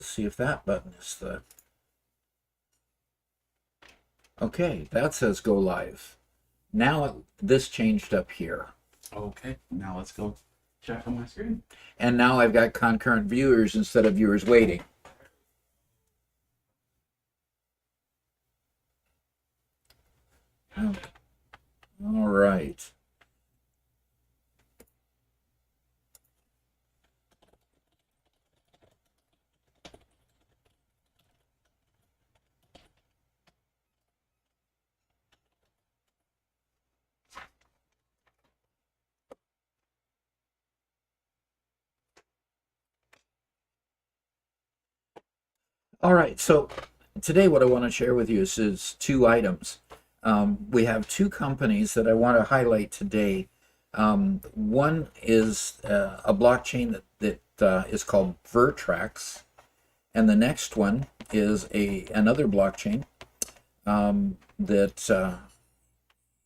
see if that button is the... Okay, that says go live. Now this changed up here. Okay, now let's go check on my screen. And now I've got concurrent viewers instead of viewers waiting. Okay. All right. All right, so today what I want to share with you is two items. We have two companies that I want to highlight today. One is a blockchain that is called Vertex, and the next one is another blockchain that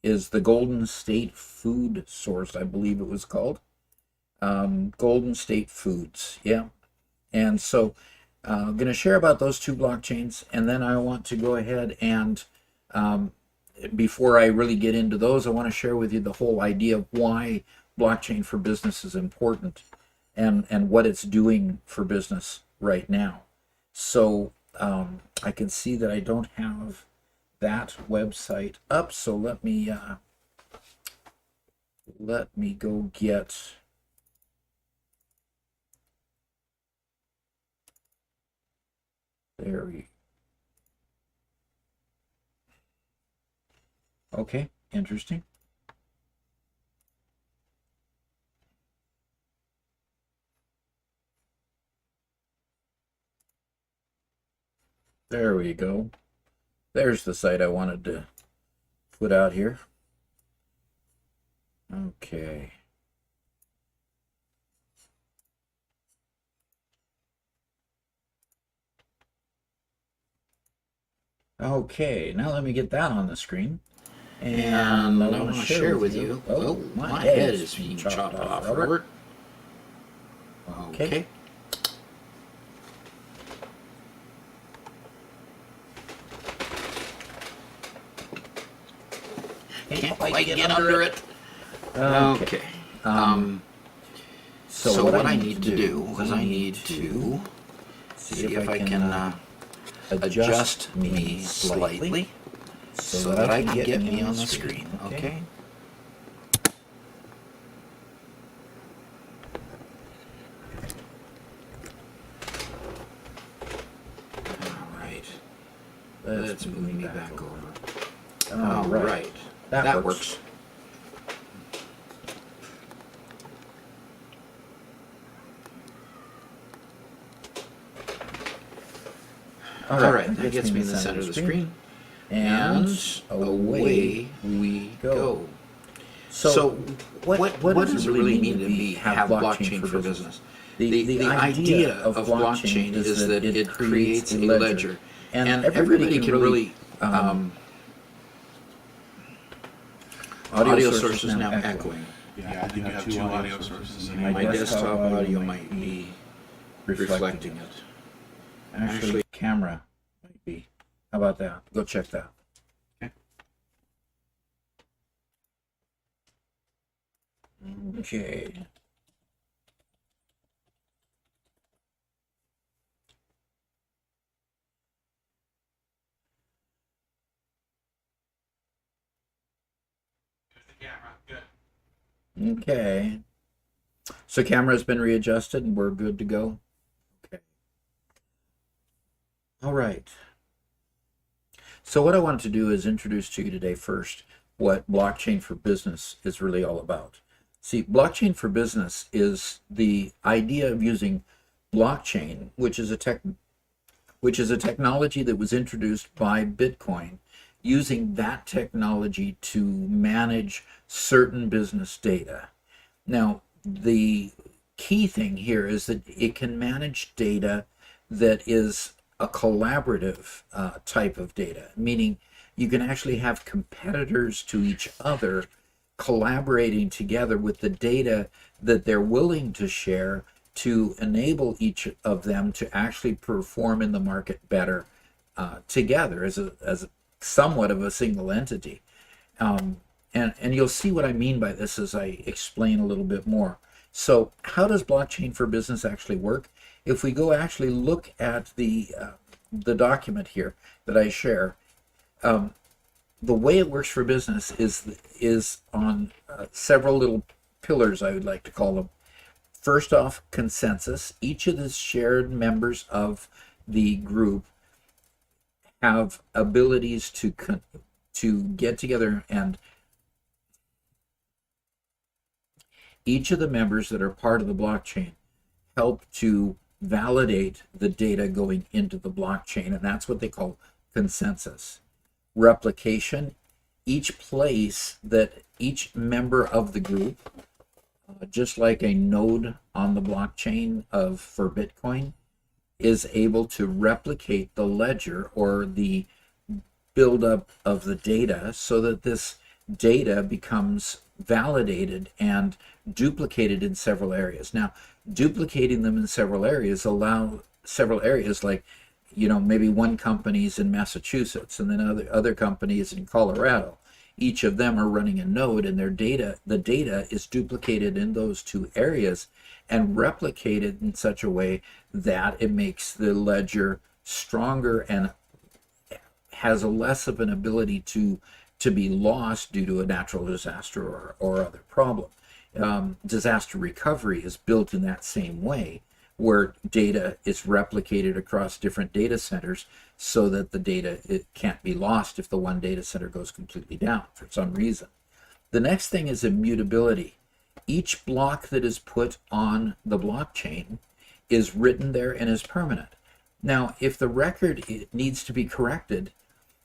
is the Golden State Food Source, I believe it was called. Golden State Foods, yeah. And so I'm going to share about those two blockchains, and then I want to go ahead and before I really get into those, I want to share with you the whole idea of why blockchain for business is important and what it's doing for business right now. So I can see that I don't have that website up, so let me go get... There we... Okay, interesting. There we go. There's the site I wanted to put out here. Okay. Okay, now let me get that on the screen. And I want to share with you. Oh, my head is being chopped off, Robert. Okay. Can't quite get under it. Okay. So what I need to do is I need to see if I can adjust me slightly so that I can get me on the screen. Okay. All right. Let's move me back over. All right. That works. All right, that gets me in the center of the screen. And away we go. So what does it really mean to have blockchain for business? The idea of blockchain is that it creates a ledger. And everybody can really... audio source is now echoing. Yeah, I think I have two audio sources. My desktop audio might be reflecting it. Actually, camera might be. How about that? Go check that. Okay. Okay. So camera's been readjusted and we're good to go. Okay. All right. So what I wanted to do is introduce to you today first what blockchain for business is really all about. See, blockchain for business is the idea of using blockchain, which is a technology that was introduced by Bitcoin, using that technology to manage certain business data. Now, the key thing here is that it can manage data that is a collaborative type of data, meaning you can actually have competitors to each other collaborating together with the data that they're willing to share to enable each of them to actually perform in the market better together as a somewhat of a single entity. And you'll see what I mean by this as I explain a little bit more. So how does blockchain for business actually work? If we go actually look at the document here that I share, the way it works for business is on several little pillars, I would like to call them. First off, consensus. Each of the shared members of the group have abilities to get together, and each of the members that are part of the blockchain help to validate the data going into the blockchain, and that's what they call consensus. Replication. Each place that each member of the group, just like a node on the blockchain for Bitcoin, is able to replicate the ledger or the buildup of the data so that this data becomes validated and duplicated in several areas. Now, duplicating them in several areas allow several areas, like, maybe one company's in Massachusetts and then other companies in Colorado. Each of them are running a node, and the data is duplicated in those two areas and replicated in such a way that it makes the ledger stronger and has a less of an ability to be lost due to a natural disaster or other problem. Disaster recovery is built in that same way, where data is replicated across different data centers so that the data, it can't be lost if the one data center goes completely down for some reason. The next thing is immutability. Each block that is put on the blockchain is written there and is permanent. Now, if the record needs to be corrected,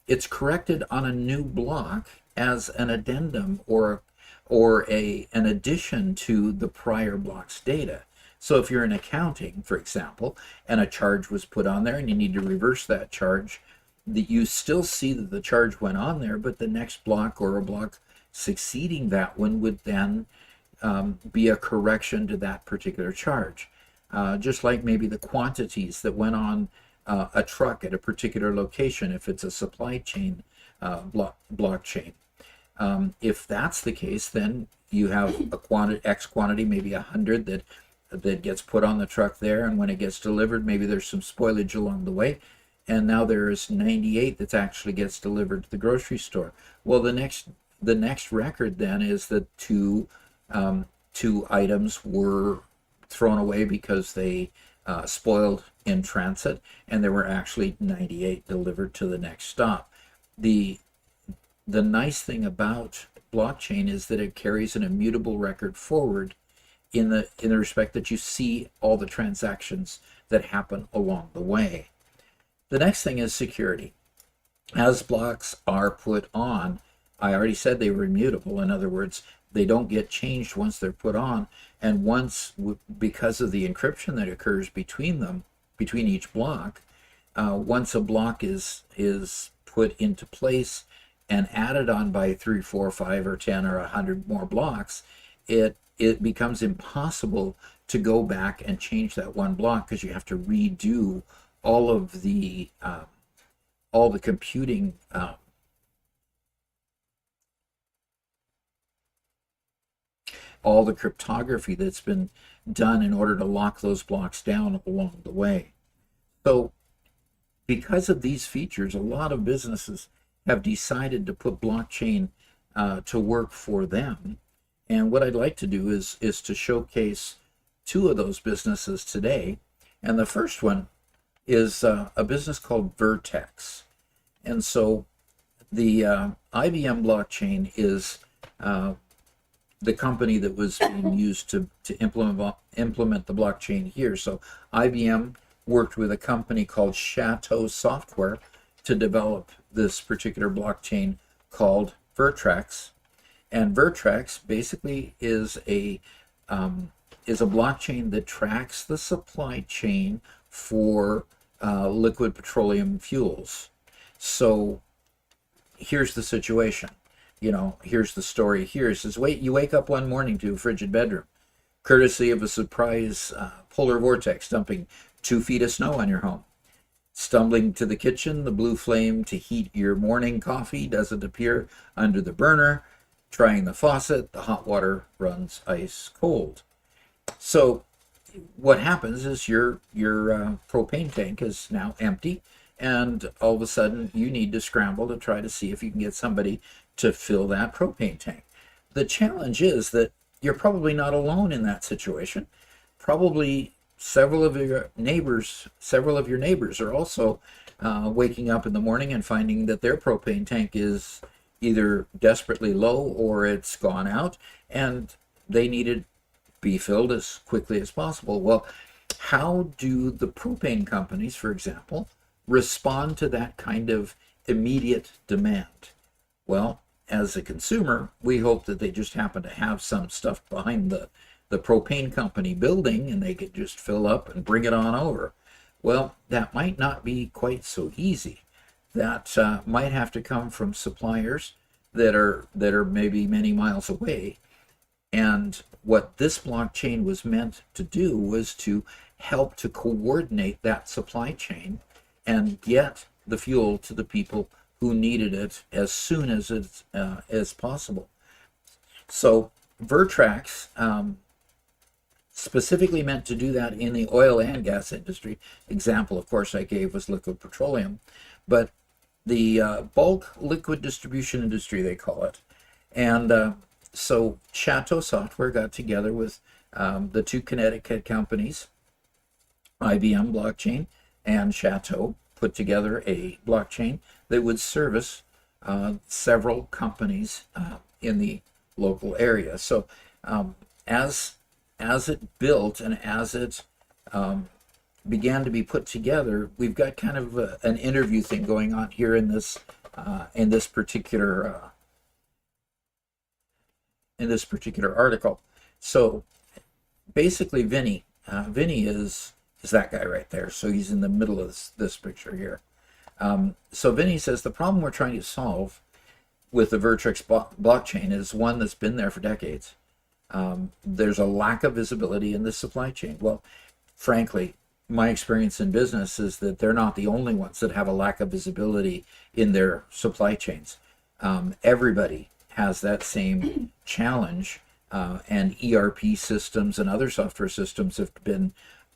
it's corrected on a new block as an addendum or an addition to the prior block's data. So if you're in accounting, for example, and a charge was put on there and you need to reverse that charge, you still see that the charge went on there, but the next block or a block succeeding that one would then be a correction to that particular charge. Just like maybe the quantities that went on a truck at a particular location, if it's a supply chain blockchain. If that's the case, then you have a X quantity, maybe 100 that gets put on the truck there, and when it gets delivered, maybe there's some spoilage along the way, and now there's 98 that actually gets delivered to the grocery store. Well, the next record then is that two items were thrown away because they spoiled in transit, and there were actually 98 delivered to the next stop. The nice thing about blockchain is that it carries an immutable record forward in the respect that you see all the transactions that happen along the way. The next thing is security. As blocks are put on, I already said they were immutable. In other words, they don't get changed once they're put on, and because of the encryption that occurs between each block, once a block is put into place and added on by 3, 4, 5, or 10 or 100 more blocks, it becomes impossible to go back and change that one block, because you have to redo all the computing all the cryptography that's been done in order to lock those blocks down along the way. So because of these features, a lot of businesses have decided to put blockchain to work for them. And what I'd like to do is to showcase two of those businesses today. And the first one is a business called Vertex. And so the IBM blockchain is the company that was being used to implement the blockchain here. So IBM worked with a company called Chateau Software to develop this particular blockchain called Vertex. And Vertex basically is a blockchain that tracks the supply chain for liquid petroleum fuels. So here's the situation. Here's the story here. It says, you wake up one morning to a frigid bedroom. courtesy of a surprise polar vortex dumping 2 feet of snow on your home. Stumbling to the kitchen, the blue flame to heat your morning coffee doesn't appear under the burner. Trying the faucet, the hot water runs ice cold. So what happens is your propane tank is now empty, and all of a sudden you need to scramble to try to see if you can get somebody to fill that propane tank. The challenge is that you're probably not alone in that situation. Probably several of your neighbors are also waking up in the morning and finding that their propane tank is either desperately low or it's gone out, and they need it be filled as quickly as possible. Well, how do the propane companies, for example, respond to that kind of immediate demand? Well, as a consumer, we hope that they just happen to have some stuff behind the propane company building and they could just fill up and bring it on over. Well, that might not be quite so easy. That might have to come from suppliers that are maybe many miles away. And what this blockchain was meant to do was to help to coordinate that supply chain and get the fuel to the people who needed it as soon as possible. So Vertex specifically meant to do that in the oil and gas industry. Example, of course, I gave was liquid petroleum, but the bulk liquid distribution industry, they call it. And so Chateau Software got together with the two Connecticut companies, IBM Blockchain and Chateau, put together a blockchain that would service several companies in the local area. So as it built and as it began to be put together, we've got kind of an interview thing going on here in this particular article. So basically, Vinny is that guy right there. So he's in the middle of this picture here. So Vinny says the problem we're trying to solve with the Vertex blockchain is one that's been there for decades. There's a lack of visibility in the supply chain. Well, frankly, my experience in business is that they're not the only ones that have a lack of visibility in their supply chains. Everybody has that same challenge, and ERP systems and other software systems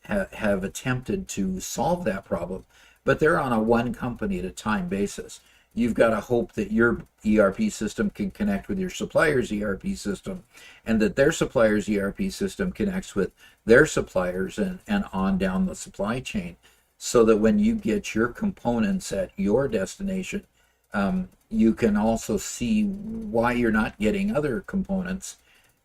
have attempted to solve that problem, but they're on a one company at a time basis. You've got to hope that your ERP system can connect with your supplier's ERP system, and that their supplier's ERP system connects with their suppliers, and on down the supply chain, so that when you get your components at your destination, you can also see why you're not getting other components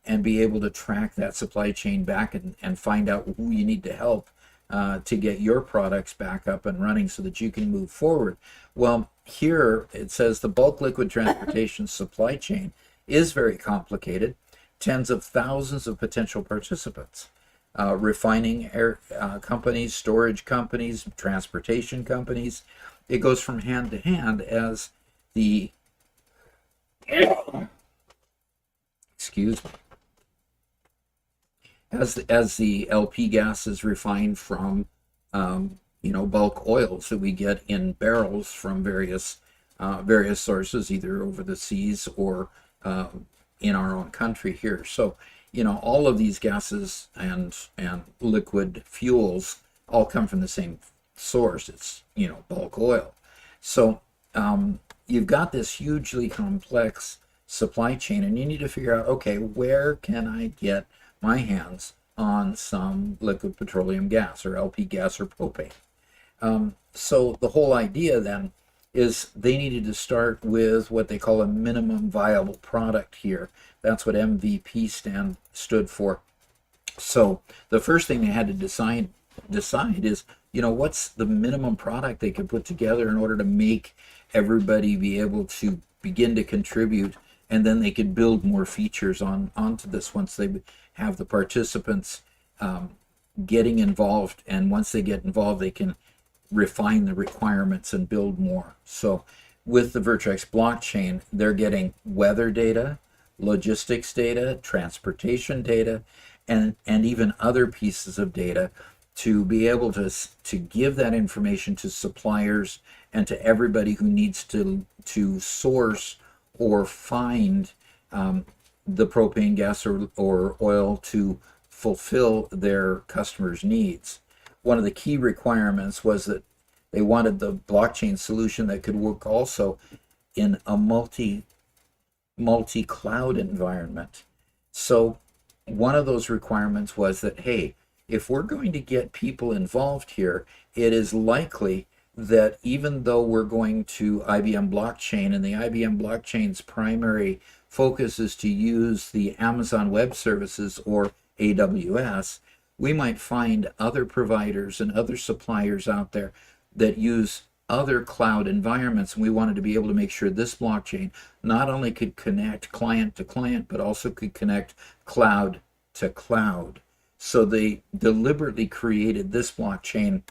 and be able to track that supply chain back and find out who you need to help to get your products back up and running so that you can move forward. Well, here it says the bulk liquid transportation supply chain is very complicated, tens of thousands of potential participants, refining companies, storage companies, transportation companies. It goes from hand to hand as the excuse me, as the LP gas is refined from bulk oils that we get in barrels from various sources, either over the seas or in our own country here. So all of these gases and liquid fuels all come from the same source. It's bulk oil. So you've got this hugely complex supply chain, and you need to figure out, okay, where can I get my hands on some liquid petroleum gas or LP gas or propane? So the whole idea then is they needed to start with what they call a minimum viable product here. That's what MVP stood for. So the first thing they had to decide is, what's the minimum product they could put together in order to make everybody be able to begin to contribute, and then they could build more features onto this once they have the participants getting involved. And once they get involved, they can refine the requirements and build more. So with the Vertex blockchain, they're getting weather data, logistics data, transportation data, and even other pieces of data to be able to give that information to suppliers and to everybody who needs to source or find the propane, gas, or oil to fulfill their customers' needs. One of the key requirements was that they wanted the blockchain solution that could work also in a multi-cloud environment. So one of those requirements was that, hey, if we're going to get people involved here, it is likely that even though we're going to IBM blockchain, and the IBM blockchain's primary focus is to use the Amazon Web Services or AWS, we might find other providers and other suppliers out there that use other cloud environments, and we wanted to be able to make sure this blockchain not only could connect client to client, but also could connect cloud to cloud. So they deliberately created this blockchain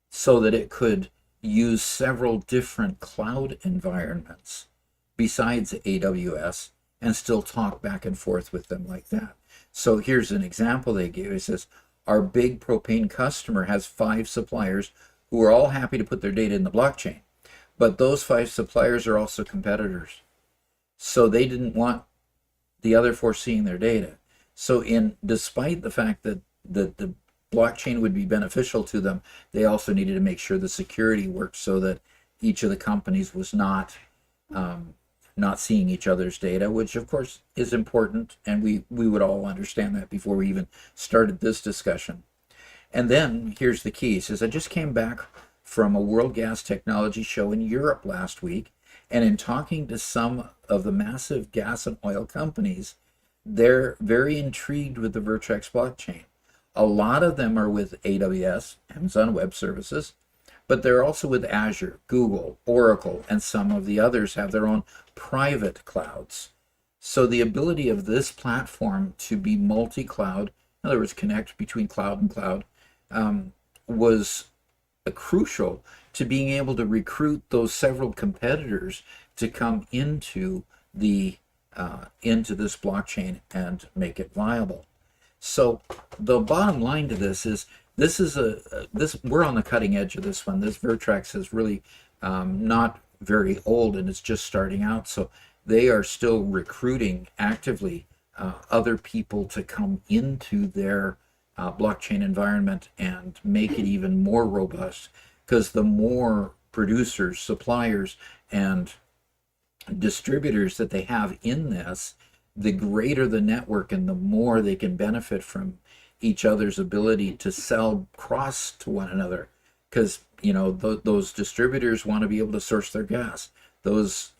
so that it could use several different cloud environments besides AWS and still talk back and forth with them like that. So here's an example they gave. It says, our big propane customer has 5 suppliers who are all happy to put their data in the blockchain. But those 5 suppliers are also competitors. So they didn't want the other 4 seeing their data. So despite the fact that the blockchain would be beneficial to them, they also needed to make sure the security worked so that each of the companies was not seeing each other's data, which of course is important, and we would all understand that before we even started this discussion. And then here's the key. It says, I just came back from a World Gas Technology show in Europe last week, and in talking to some of the massive gas and oil companies, they're very intrigued with the Vertex blockchain. A lot of them are with AWS, Amazon Web Services, but they're also with Azure, Google, Oracle, and some of the others have their own private clouds. So the ability of this platform to be multi-cloud, in other words, connect between cloud and cloud, was crucial to being able to recruit those several competitors to come into this blockchain and make it viable. So the bottom line to this is we're on the cutting edge of this one. This Vertex is really not very old, and it's just starting out. So they are still recruiting actively other people to come into their blockchain environment and make it even more robust, because the more producers, suppliers, and distributors that they have in this, the greater the network and the more they can benefit from each other's ability to sell cross to one another. Because those distributors want to be able to source their gas, those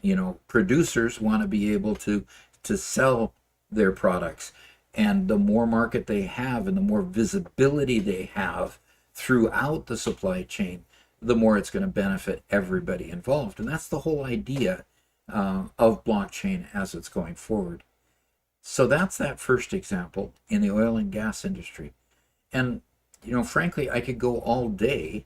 producers want to be able to sell their products, and the more market they have and the more visibility they have throughout the supply chain, the more it's going to benefit everybody involved. And that's the whole idea of blockchain as it's going forward. So that's that first example in the oil and gas industry. And frankly, I could go all day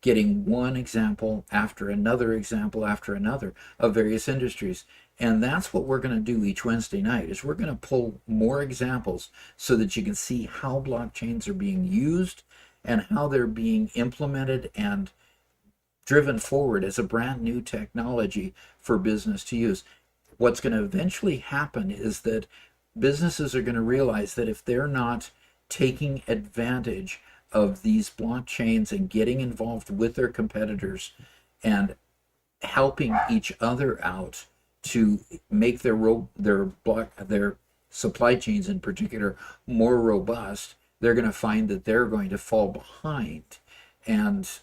getting one example after another example after another of various industries. And that's what we're going to do each Wednesday night, is we're going to pull more examples so that you can see how blockchains are being used and how they're being implemented and driven forward as a brand new technology for business to use. What's going to eventually happen is that businesses are going to realize that if they're not taking advantage of these blockchains and getting involved with their competitors and helping each other out to make their supply chains in particular more robust, they're going to find that they're going to fall behind and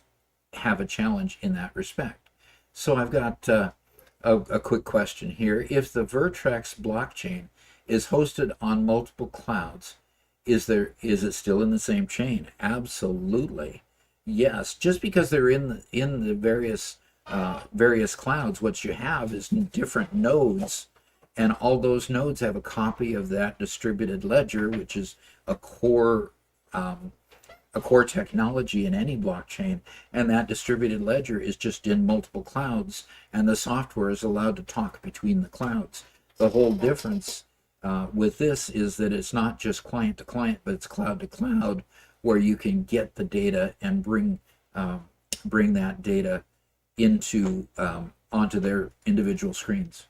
have a challenge in that respect. So I've got a quick question here. If the Vertex blockchain is hosted on multiple clouds, is it still in the same chain? Absolutely. Yes. Just because they're in the various clouds, what you have is different nodes, and all those nodes have a copy of that distributed ledger, which is a core technology in any blockchain. And that distributed ledger is just in multiple clouds, and the software is allowed to talk between the clouds. The whole difference with this is that it's not just client to client, but it's cloud to cloud, where you can get the data and bring that data into onto their individual screens.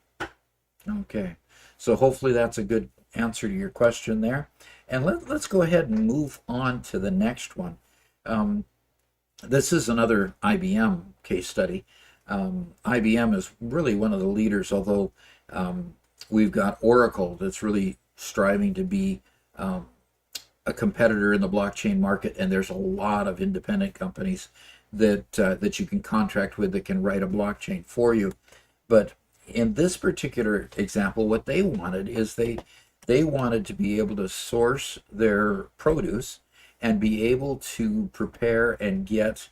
Okay, so hopefully that's a good answer to your question there. And let's go ahead and move on to the next one. This is another IBM case study. IBM is really one of the leaders, although we've got Oracle that's really striving to be a competitor in the blockchain market, and there's a lot of independent companies that you can contract with that can write a blockchain for you. But in this particular example, what they wanted is they wanted to be able to source their produce and be able to prepare and get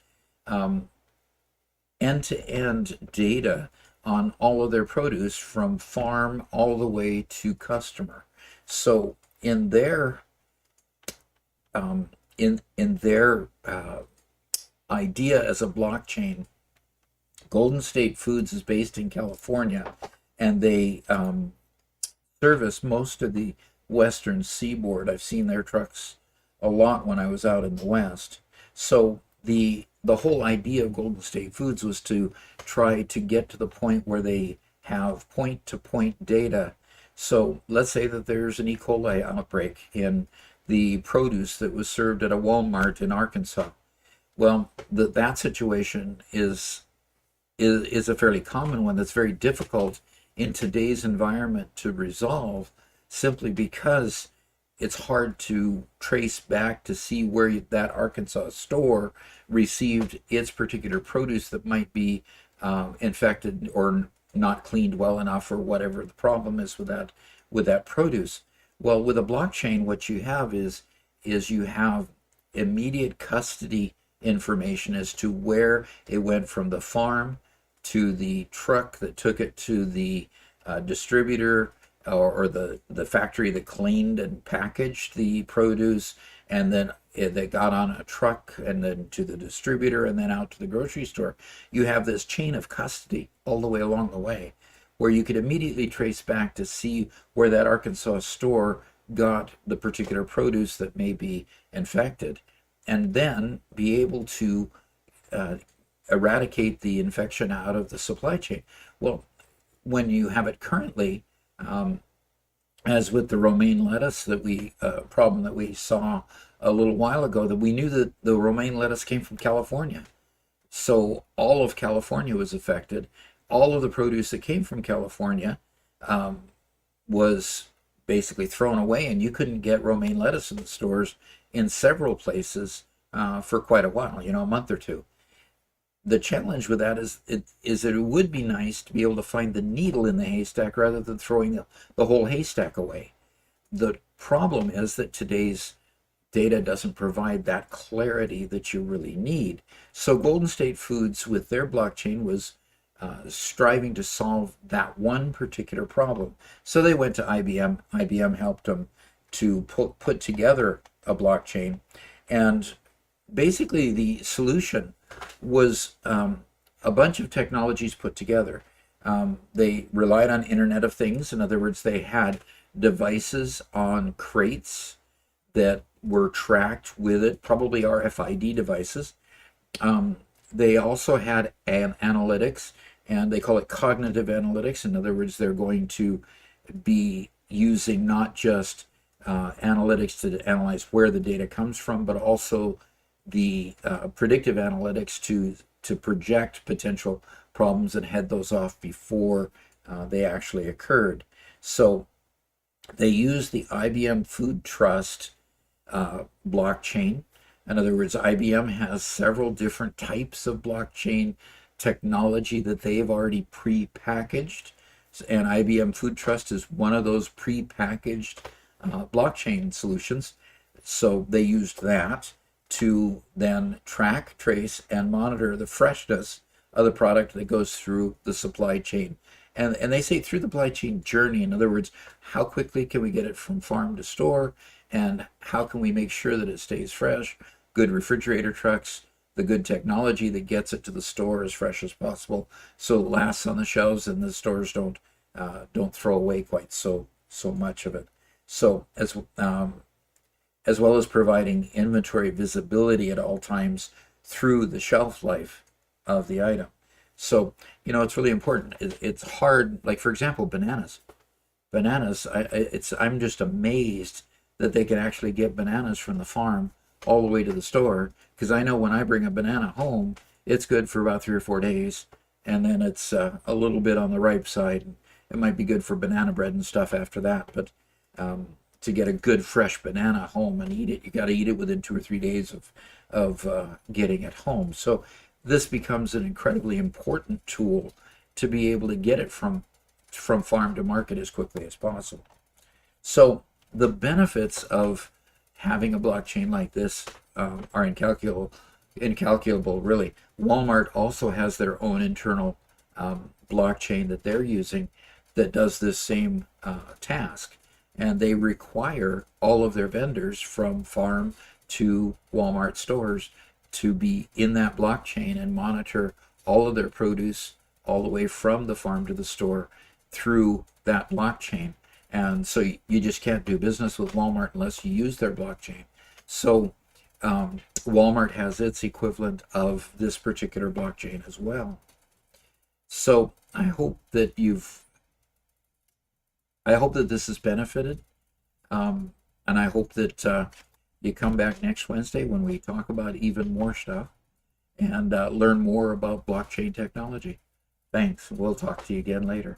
end-to-end data on all of their produce from farm all the way to customer. So in their idea as a blockchain, Golden State Foods is based in California, and they service most of the western seaboard. I've seen their trucks a lot when I was out in the West. So the whole idea of Golden State Foods was to try to get to the point where they have point-to-point data. So let's say that there's an E. coli outbreak in the produce that was served at a Walmart in Arkansas. Well, that situation is a fairly common one that's very difficult in today's environment to resolve, simply because it's hard to trace back to see where that Arkansas store received its particular produce that might be infected or not cleaned well enough, or whatever the problem is with that produce. Well, with a blockchain, what you have is you have immediate custody information as to where it went from the farm to the truck that took it to the distributor, or the factory that cleaned and packaged the produce, and then that got on a truck and then to the distributor and then out to the grocery store. You have this chain of custody all the way along the way, where you could immediately trace back to see where that Arkansas store got the particular produce that may be infected, and then be able to eradicate the infection out of the supply chain. Well, when you have it currently, as with the romaine lettuce problem that we saw a little while ago, that we knew that the romaine lettuce came from California. So all of California was affected. All of the produce that came from California was basically thrown away, and you couldn't get romaine lettuce in the stores in several places for quite a while, a month or two. The challenge with that is that it would be nice to be able to find the needle in the haystack rather than throwing the whole haystack away. The problem is that today's data doesn't provide that clarity that you really need. So Golden State Foods, with their blockchain, was striving to solve that one particular problem. So they went to IBM. IBM helped them to put together a blockchain, and basically the solution was a bunch of technologies put together. They relied on Internet of Things. In other words, they had devices on crates that were tracked with it, probably RFID devices. They also had analytics, and they call it cognitive analytics. In other words, they're going to be using not just analytics to analyze where the data comes from, but also the predictive analytics to project potential problems and head those off before they actually occurred. So they use the IBM Food Trust blockchain. In other words, IBM has several different types of blockchain technology that they've already pre-packaged, and IBM Food Trust is one of those pre-packaged blockchain solutions. So they used that to then track, trace, and monitor the freshness of the product that goes through the supply chain. And they say through the supply chain journey. In other words, how quickly can we get it from farm to store, and how can we make sure that it stays fresh? Good refrigerator trucks, the good technology that gets it to the store as fresh as possible, so it lasts on the shelves and the stores don't throw away quite so much of it. So as well as providing inventory visibility at all times through the shelf life of the item. So, it's really important. It's hard, like for example, bananas. I'm just amazed that they can actually get bananas from the farm all the way to the store. Because I know when I bring a banana home, it's good for about 3 or 4 days, and then it's a little bit on the ripe side. It might be good for banana bread and stuff after that, but to get a good fresh banana home and eat it, you got to eat it within 2 or 3 days of getting it home. So this becomes an incredibly important tool to be able to get it from farm to market as quickly as possible. So the benefits of having a blockchain like this are incalculable, really. Walmart also has their own internal blockchain that they're using that does this same task. And they require all of their vendors from farm to Walmart stores to be in that blockchain and monitor all of their produce all the way from the farm to the store through that blockchain. And so you just can't do business with Walmart unless you use their blockchain. So Walmart has its equivalent of this particular blockchain as well. So I hope that this has benefited, and I hope that you come back next Wednesday when we talk about even more stuff and learn more about blockchain technology. Thanks. We'll talk to you again later.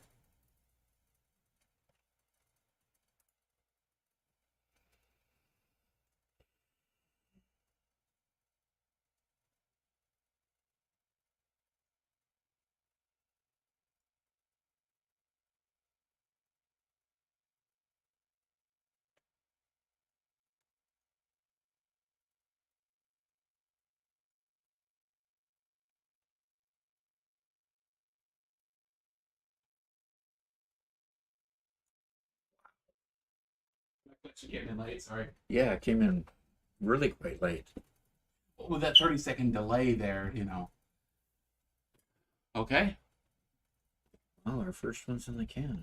You came in late, sorry. Yeah, it came in really quite late. With that 30-second delay there, Okay. Well, our first one's in the can.